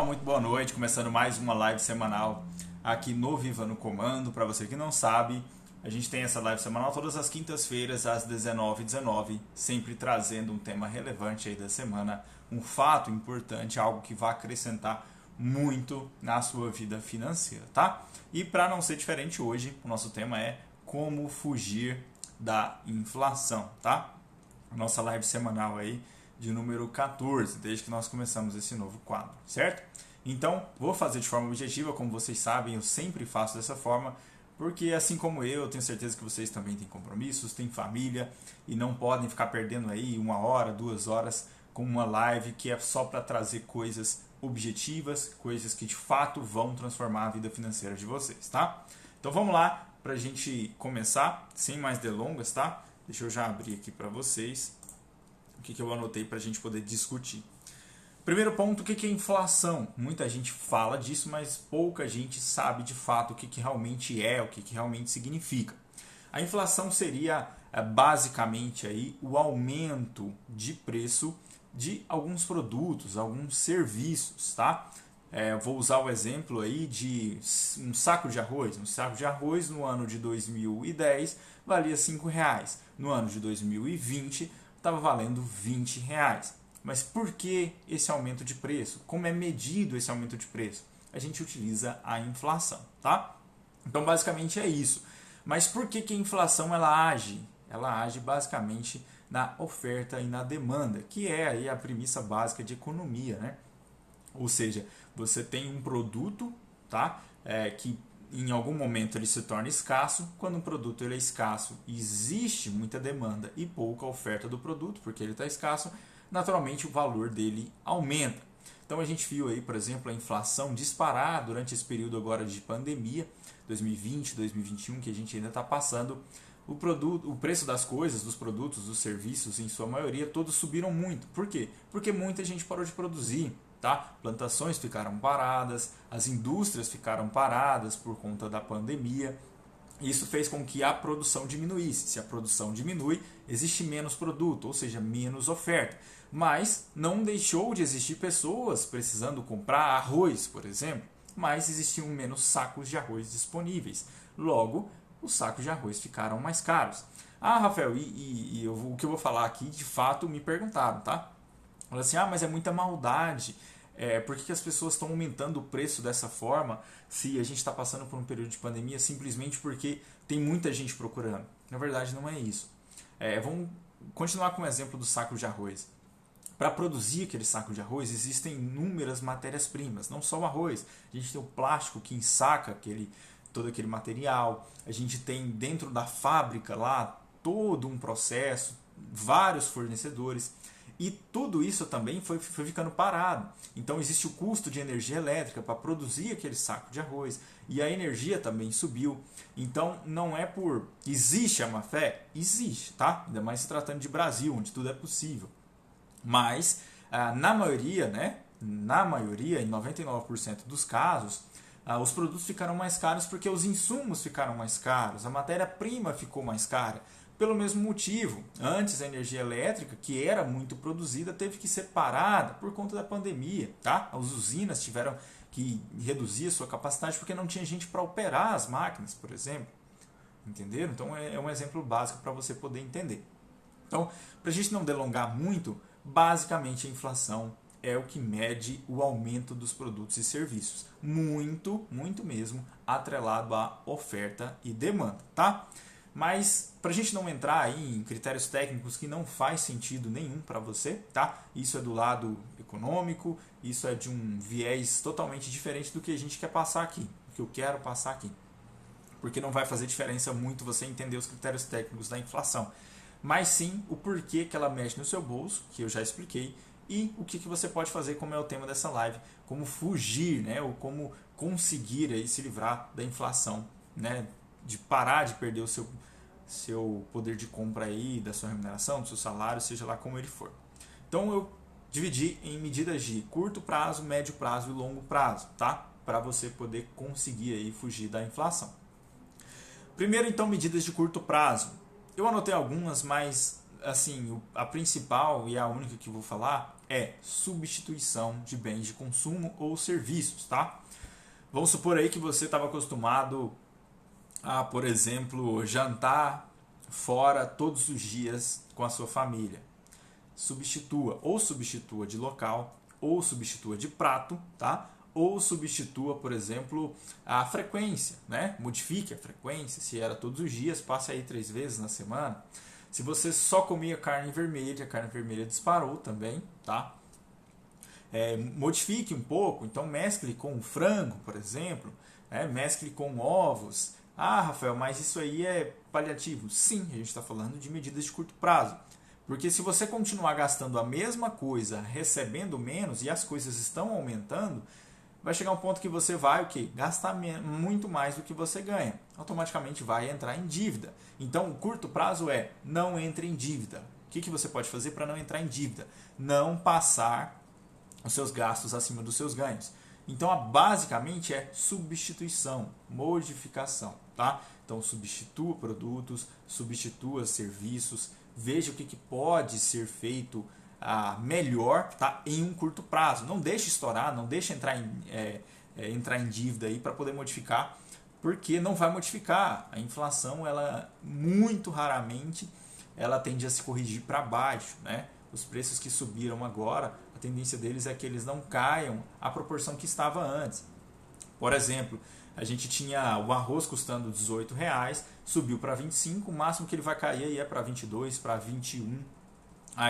muito boa noite. Começando mais uma live semanal aqui no Viva no Comando. Para você que não sabe, a gente tem essa live semanal todas as quintas-feiras às 19h19, sempre trazendo um tema relevante aí da semana, um fato importante, algo que vai acrescentar muito na sua vida financeira, tá? E para não ser diferente hoje, o nosso tema é como fugir da inflação, tá? A nossa live semanal aí de número 14, desde que nós começamos esse novo quadro, certo? Então, vou fazer de forma objetiva, como vocês sabem, eu sempre faço dessa forma, porque assim como eu tenho certeza que vocês também têm compromissos, têm família e não podem ficar perdendo aí 1 hora, 2 horas com uma live que é só para trazer coisas objetivas, coisas que de fato vão transformar a vida financeira de vocês, tá? Então vamos lá para a gente começar, sem mais delongas, tá? Deixa eu já abrir aqui para vocês o que eu anotei para a gente poder discutir. Primeiro ponto, o que é inflação? Muita gente fala disso, mas pouca gente sabe de fato o que realmente é, o que realmente significa. A inflação seria basicamente aí o aumento de preço de alguns produtos, alguns serviços, tá? Vou usar o exemplo aí de um saco de arroz. Um saco de arroz no ano de 2010 valia R$5. No ano de 2020 estava valendo R$20. Mas por que esse aumento de preço? Como é medido esse aumento de preço? A gente utiliza a inflação, tá? Então basicamente é isso. Mas por que a inflação ela age? Ela age basicamente na oferta e na demanda, que é aí a premissa básica de economia, né? Ou seja, você tem um produto, tá? Que em algum momento ele se torna escasso. Quando um produto ele é escasso, existe muita demanda e pouca oferta do produto, porque ele está escasso, naturalmente o valor dele aumenta. Então a gente viu aí, por exemplo, a inflação disparar durante esse período agora de pandemia, 2020, 2021, que a gente ainda está passando. O preço das coisas, dos produtos, dos serviços, em sua maioria, todos subiram muito. Por quê? Porque muita gente parou de produzir. Tá? Plantações ficaram paradas, as indústrias ficaram paradas por conta da pandemia. Isso fez com que a produção diminuísse. Se a produção diminui, existe menos produto, ou seja, menos oferta. Mas não deixou de existir pessoas precisando comprar arroz, por exemplo, mas existiam menos sacos de arroz disponíveis. Logo, os sacos de arroz ficaram mais caros. Ah, Rafael, o que eu vou falar aqui, de fato, me perguntaram, tá? Fala assim, mas é muita maldade. Por que as pessoas estão aumentando o preço dessa forma se a gente está passando por um período de pandemia simplesmente porque tem muita gente procurando? Na verdade, não é isso. Vamos continuar com o exemplo do saco de arroz. Para produzir aquele saco de arroz, existem inúmeras matérias-primas, não só o arroz. A gente tem o plástico que ensaca todo aquele material. A gente tem dentro da fábrica lá todo um processo, vários fornecedores. E tudo isso também foi ficando parado. Então existe o custo de energia elétrica para produzir aquele saco de arroz. E a energia também subiu. Então não é por... Existe a má fé? Existe, tá? Ainda mais se tratando de Brasil, onde tudo é possível. Mas na maioria, né? Na maioria, em 99% dos casos, os produtos ficaram mais caros porque os insumos ficaram mais caros. A matéria-prima ficou mais cara. Pelo mesmo motivo, antes a energia elétrica, que era muito produzida, teve que ser parada por conta da pandemia. Tá? As usinas tiveram que reduzir a sua capacidade porque não tinha gente para operar as máquinas, por exemplo. Entenderam? Então é um exemplo básico para você poder entender. Então, para a gente não delongar muito, basicamente a inflação é o que mede o aumento dos produtos e serviços. Muito, muito mesmo, atrelado à oferta e demanda. Tá? Mas para a gente não entrar aí em critérios técnicos que não faz sentido nenhum para você, tá? Isso é do lado econômico, isso é de um viés totalmente diferente do que a gente quer passar aqui, do que eu quero passar aqui. Porque não vai fazer diferença muito você entender os critérios técnicos da inflação. Mas sim o porquê que ela mexe no seu bolso, que eu já expliquei, e o que você pode fazer, como é o tema dessa live, como fugir, né? Ou como conseguir aí se livrar da inflação, né? De parar de perder o seu poder de compra aí, da sua remuneração, do seu salário, seja lá como ele for. Então eu dividi em medidas de curto prazo, médio prazo e longo prazo, tá? Para você poder conseguir aí fugir da inflação. Primeiro então, medidas de curto prazo. Eu anotei algumas, mas assim, a principal e a única que eu vou falar é substituição de bens de consumo ou serviços, tá? Vamos supor aí que você estava acostumado a, por exemplo, jantar fora todos os dias com a sua família. Substitua de local, ou substitua de prato, tá? Ou substitua, por exemplo, a frequência, né? Modifique a frequência, se era todos os dias, passe aí 3 vezes na semana. Se você só comia carne vermelha, a carne vermelha disparou também, tá? Modifique um pouco, então mescle com frango, por exemplo, mescle com ovos. Ah, Rafael, mas isso aí é paliativo. Sim, a gente está falando de medidas de curto prazo. Porque se você continuar gastando a mesma coisa, recebendo menos e as coisas estão aumentando, vai chegar um ponto que você vai gastar muito mais do que você ganha. Automaticamente vai entrar em dívida. Então, o curto prazo é não entre em dívida. O que você pode fazer para não entrar em dívida? Não passar os seus gastos acima dos seus ganhos. Então, basicamente é substituição, modificação, tá? Então, substitua produtos, substitua serviços, veja o que pode ser feito melhor, tá? Em um curto prazo. Não deixe estourar, não deixe entrar em dívida aí para poder modificar, porque não vai modificar. A inflação, ela muito raramente ela tende a se corrigir para baixo, né? Os preços que subiram agora, a tendência deles é que eles não caiam à proporção que estava antes. Por exemplo, a gente tinha o arroz custando R$18, subiu para 25, o máximo que ele vai cair aí é para 22, para 21.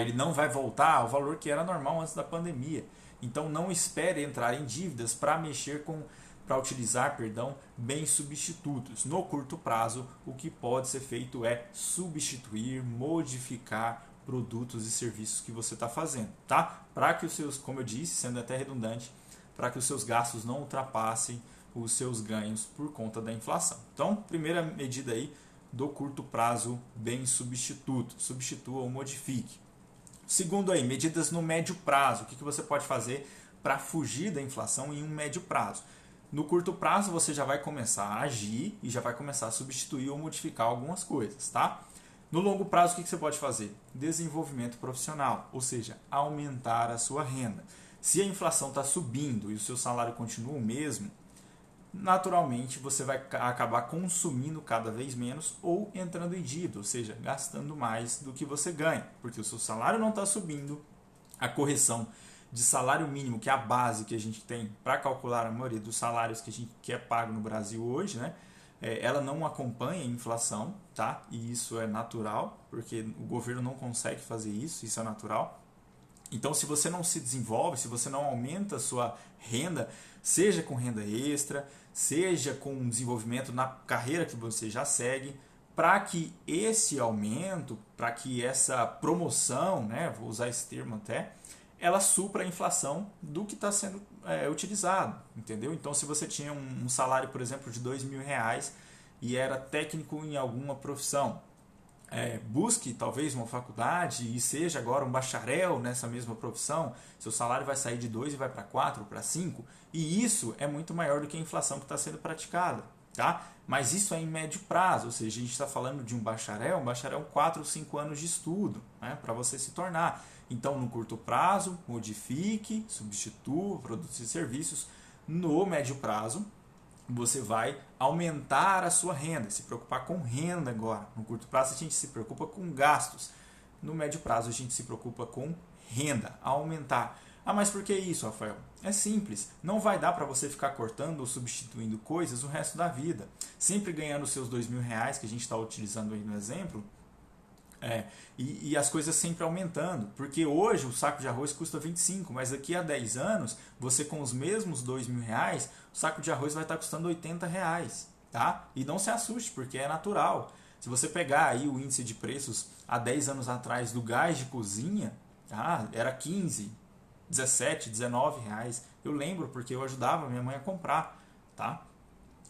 Ele não vai voltar ao valor que era normal antes da pandemia. Então não espere entrar em dívidas para utilizar bens substitutos. No curto prazo, o que pode ser feito é substituir, modificar produtos e serviços que você está fazendo, tá? Para que os seus, como eu disse, sendo até redundante, para que os seus gastos não ultrapassem os seus ganhos por conta da inflação. Então, primeira medida aí do curto prazo, bens substitutos, substitua ou modifique. Segundo aí, medidas no médio prazo, o que você pode fazer para fugir da inflação em um médio prazo? No curto prazo, você já vai começar a agir e já vai começar a substituir ou modificar algumas coisas, tá? No longo prazo, o que você pode fazer? Desenvolvimento profissional, ou seja, aumentar a sua renda. Se a inflação está subindo e o seu salário continua o mesmo, naturalmente você vai acabar consumindo cada vez menos ou entrando em dívida, ou seja, gastando mais do que você ganha, porque o seu salário não está subindo, a correção de salário mínimo, que é a base que a gente tem para calcular a maioria dos salários que é pago no Brasil hoje, né? Ela não acompanha a inflação, tá? E isso é natural, porque o governo não consegue fazer isso, isso é natural. Então, se você não se desenvolve, se você não aumenta a sua renda, seja com renda extra, seja com desenvolvimento na carreira que você já segue, para que esse aumento, para que essa promoção, né, vou usar esse termo até, ela supra a inflação do que está sendo utilizado, entendeu? Então, se você tinha um salário, por exemplo, de R$2.000 e era técnico em alguma profissão, busque talvez uma faculdade e seja agora um bacharel nessa mesma profissão, seu salário vai sair de 2 e vai para 4, para 5, e isso é muito maior do que a inflação que está sendo praticada, tá? Mas isso é em médio prazo, ou seja, a gente está falando de um bacharel 4 ou 5 anos de estudo, né, para você se tornar. Então, no curto prazo, modifique, substitua produtos e serviços. No médio prazo, você vai aumentar a sua renda, se preocupar com renda agora. No curto prazo, a gente se preocupa com gastos. No médio prazo, a gente se preocupa com renda, aumentar. Mas por que isso, Rafael? É simples, não vai dar para você ficar cortando ou substituindo coisas o resto da vida. Sempre ganhando os seus R$2.000, que a gente está utilizando aí no exemplo, e as coisas sempre aumentando, porque hoje o saco de arroz custa 25, mas daqui a 10 anos, você com os mesmos R$2.000, o saco de arroz vai estar custando R$80, tá? E não se assuste, porque é natural. Se você pegar aí o índice de preços há 10 anos atrás do gás de cozinha, era 15, 17, R$19. Eu lembro, porque eu ajudava minha mãe a comprar, tá?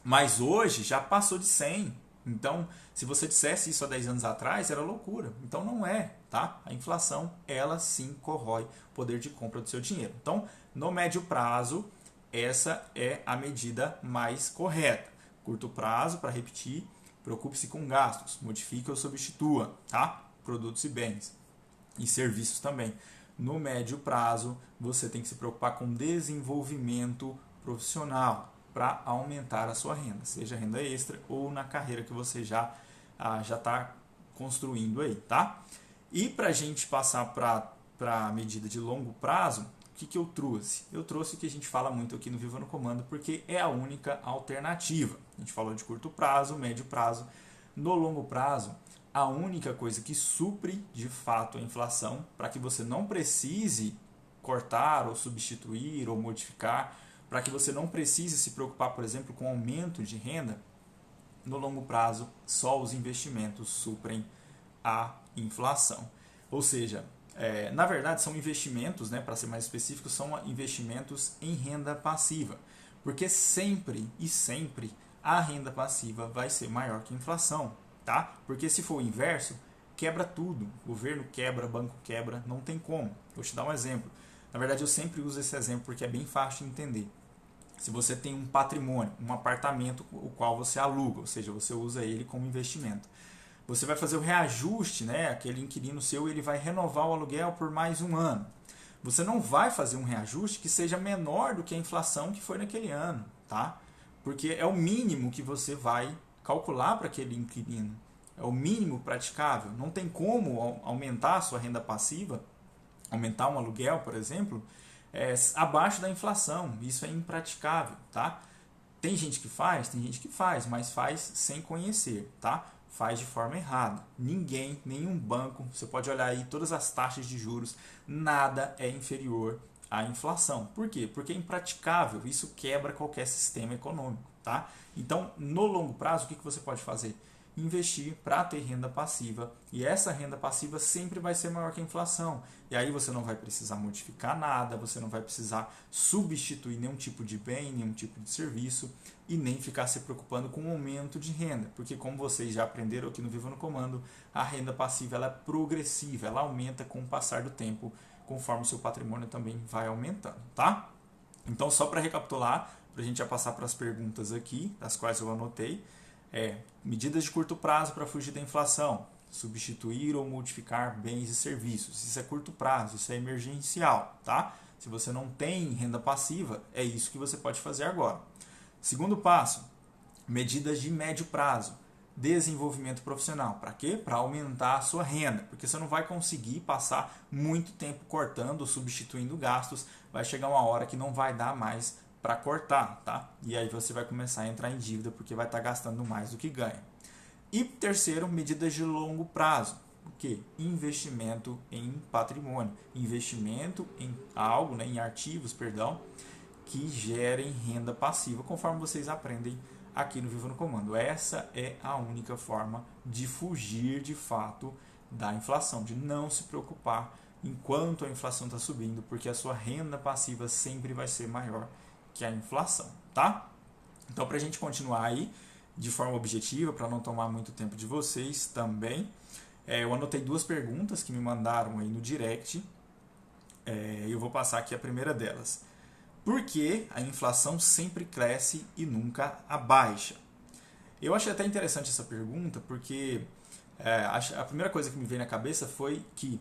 Mas hoje já passou de 100. Então, se você dissesse isso há 10 anos atrás, era loucura. Então, não é, tá? A inflação, ela sim corrói o poder de compra do seu dinheiro. Então, no médio prazo, essa é a medida mais correta. Curto prazo, para repetir, preocupe-se com gastos, modifique ou substitua, tá? produtos e bens e serviços também. No médio prazo, você tem que se preocupar com desenvolvimento profissional para aumentar a sua renda, seja renda extra ou na carreira que você já está construindo aí, tá? E para a gente passar para a medida de longo prazo, o que eu trouxe? Eu trouxe o que a gente fala muito aqui no Viva no Comando, porque é a única alternativa. A gente falou de curto prazo, médio prazo. No longo prazo, a única coisa que supre de fato a inflação, para que você não precise cortar ou substituir ou modificar, para que você não precise se preocupar, por exemplo, com aumento de renda, no longo prazo, só os investimentos suprem a inflação. Ou seja, na verdade são investimentos, né, para ser mais específico, são investimentos em renda passiva. Porque sempre e sempre a renda passiva vai ser maior que a inflação. Tá? Porque se for o inverso, quebra tudo. O governo quebra, banco quebra, não tem como. Vou te dar um exemplo. Na verdade, eu sempre uso esse exemplo porque é bem fácil de entender. Se você tem um patrimônio, um apartamento o qual você aluga, ou seja, você usa ele como investimento. Você vai fazer o reajuste, né? Aquele inquilino seu, ele vai renovar o aluguel por mais um ano. Você não vai fazer um reajuste que seja menor do que a inflação que foi naquele ano, tá? Porque é o mínimo que você vai calcular para aquele inquilino. É o mínimo praticável. Não tem como aumentar a sua renda passiva, aumentar um aluguel, por exemplo, abaixo da inflação. Isso é impraticável, tá? Tem gente que faz, mas faz sem conhecer, tá? Faz de forma errada. Ninguém, nenhum banco, você pode olhar aí todas as taxas de juros, nada é inferior à inflação. Por quê? Porque é impraticável. Isso quebra qualquer sistema econômico, tá? Então, no longo prazo, o que você pode fazer? Investir para ter renda passiva. E essa renda passiva sempre vai ser maior que a inflação. E aí você não vai precisar modificar nada, você não vai precisar substituir nenhum tipo de bem, nenhum tipo de serviço e nem ficar se preocupando com o aumento de renda. Porque como vocês já aprenderam aqui no Viva no Comando, a renda passiva ela é progressiva, ela aumenta com o passar do tempo, conforme o seu patrimônio também vai aumentando, tá? Então, só para recapitular, para a gente já passar para as perguntas aqui, das quais eu anotei, medidas de curto prazo para fugir da inflação, substituir ou modificar bens e serviços. Isso é curto prazo, isso é emergencial, tá? Se você não tem renda passiva, é isso que você pode fazer agora. Segundo passo, medidas de médio prazo, desenvolvimento profissional. Para quê? Para aumentar a sua renda, porque você não vai conseguir passar muito tempo cortando ou substituindo gastos, vai chegar uma hora que não vai dar mais para cortar, tá? E aí você vai começar a entrar em dívida porque vai estar gastando mais do que ganha. E terceiro, medidas de longo prazo. O quê? Investimento em patrimônio, investimento em algo, né, em ativos, perdão, que gerem renda passiva, conforme vocês aprendem aqui no Viva no Comando. Essa é a única forma de fugir de fato da inflação, de não se preocupar enquanto a inflação está subindo, porque a sua renda passiva sempre vai ser maior que a inflação, tá? Então, para a gente continuar aí de forma objetiva, para não tomar muito tempo de vocês também, eu anotei duas perguntas que me mandaram aí no direct, eu vou passar aqui a primeira delas. Por que a inflação sempre cresce e nunca abaixa? Eu achei até interessante essa pergunta, porque a primeira coisa que me veio na cabeça foi que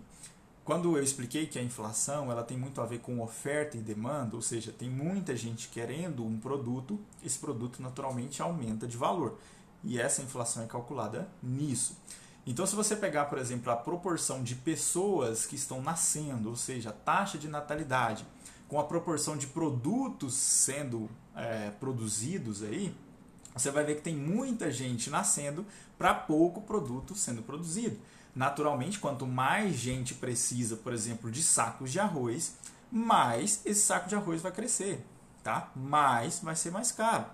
quando eu expliquei que a inflação ela tem muito a ver com oferta e demanda, ou seja, tem muita gente querendo um produto, esse produto naturalmente aumenta de valor. E essa inflação é calculada nisso. Então, se você pegar, por exemplo, a proporção de pessoas que estão nascendo, ou seja, a taxa de natalidade, com a proporção de produtos sendo produzidos aí, você vai ver que tem muita gente nascendo para pouco produto sendo produzido. Naturalmente, quanto mais gente precisa, por exemplo, de sacos de arroz, mais esse saco de arroz vai crescer, tá? Mais vai ser mais caro.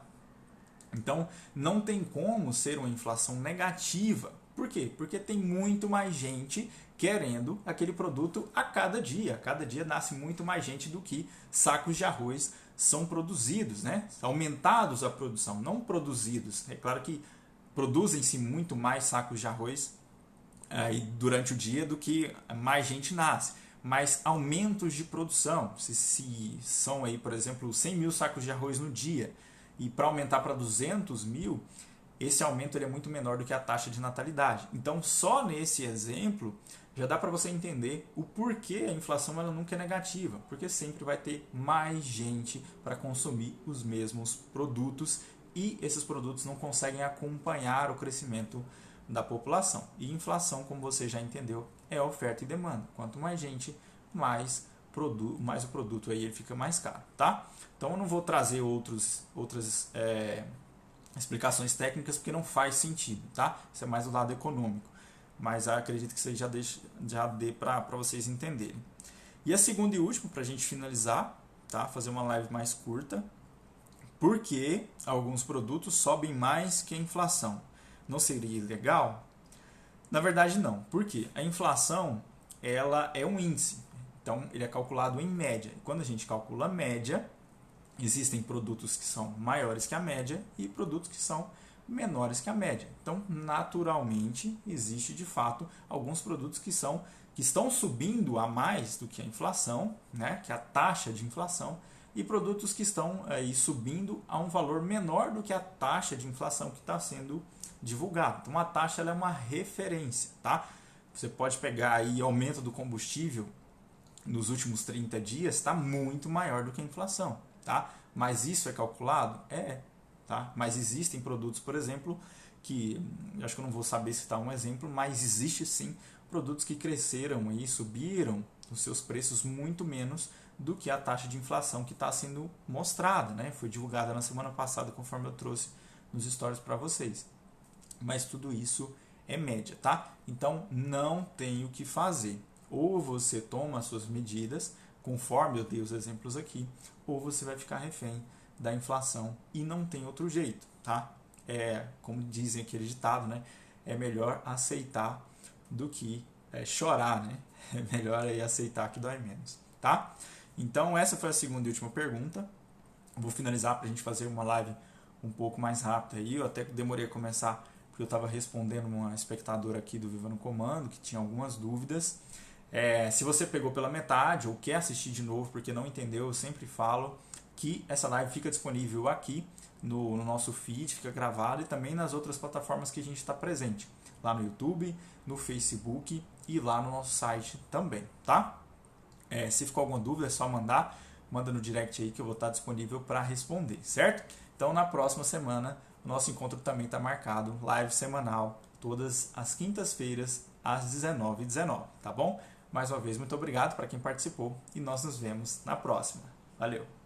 Então, não tem como ser uma inflação negativa. Por quê? Porque tem muito mais gente querendo aquele produto a cada dia. A cada dia nasce muito mais gente do que sacos de arroz são produzidos, né? Aumentados a produção, não produzidos. É claro que produzem-se muito mais sacos de arroz durante o dia do que mais gente nasce. Mas aumentos de produção, se são aí, por exemplo, 100 mil sacos de arroz no dia, e para aumentar para 200 mil, esse aumento ele é muito menor do que a taxa de natalidade. Então, só nesse exemplo, já dá para você entender o porquê a inflação ela nunca é negativa, porque sempre vai ter mais gente para consumir os mesmos produtos e esses produtos não conseguem acompanhar o crescimento da população. E inflação, como você já entendeu, é oferta e demanda. Quanto mais gente, mais o produto aí ele fica mais caro, tá? Então eu não vou trazer outras explicações técnicas porque não faz sentido, tá? Isso é mais o lado econômico, mas acredito que isso aí já dê para vocês entenderem. E a segunda e última, para a gente finalizar, tá? Fazer uma live mais curta, porque alguns produtos sobem mais que a inflação. Não seria legal? Na verdade não, porque a inflação ela é um índice, então ele é calculado em média. E quando a gente calcula a média, existem produtos que são maiores que a média e produtos que são menores que a média. Então, naturalmente, existe de fato alguns produtos que estão subindo a mais do que a inflação, né, que é a taxa de inflação, e produtos que estão aí subindo a um valor menor do que a taxa de inflação que está sendo divulgada. Então, a taxa ela é uma referência, tá? Você pode pegar aí o aumento do combustível nos últimos 30 dias, está muito maior do que a inflação, tá? Mas isso é calculado? Tá? Mas existem produtos, por exemplo, que, acho que eu não vou saber citar um exemplo, mas existe sim produtos que cresceram e subiram os seus preços muito menos do que a taxa de inflação que está sendo mostrada, né? Foi divulgada na semana passada, conforme eu trouxe nos stories para vocês. Mas tudo isso é média, tá? Então não tem o que fazer. Ou você toma as suas medidas, conforme eu dei os exemplos aqui, ou você vai ficar refém da inflação e não tem outro jeito, tá? Como dizem aquele ditado, né? É melhor aceitar do que chorar, né? É melhor aí aceitar que dói menos, tá? Então essa foi a segunda e última pergunta. Vou finalizar para a gente fazer uma live um pouco mais rápida aí. Eu até demorei a começar porque eu estava respondendo uma espectadora aqui do Viva no Comando que tinha algumas dúvidas. Se você pegou pela metade ou quer assistir de novo porque não entendeu, eu sempre falo que essa live fica disponível aqui no nosso feed, fica gravada e também nas outras plataformas que a gente está presente, lá no YouTube, no Facebook e lá no nosso site também, tá? Se ficou alguma dúvida é só manda no direct aí que eu vou estar disponível para responder, certo? Então na próxima semana o nosso encontro também está marcado, live semanal, todas as quintas-feiras às 19h19, tá bom? Mais uma vez, muito obrigado para quem participou e nós nos vemos na próxima. Valeu!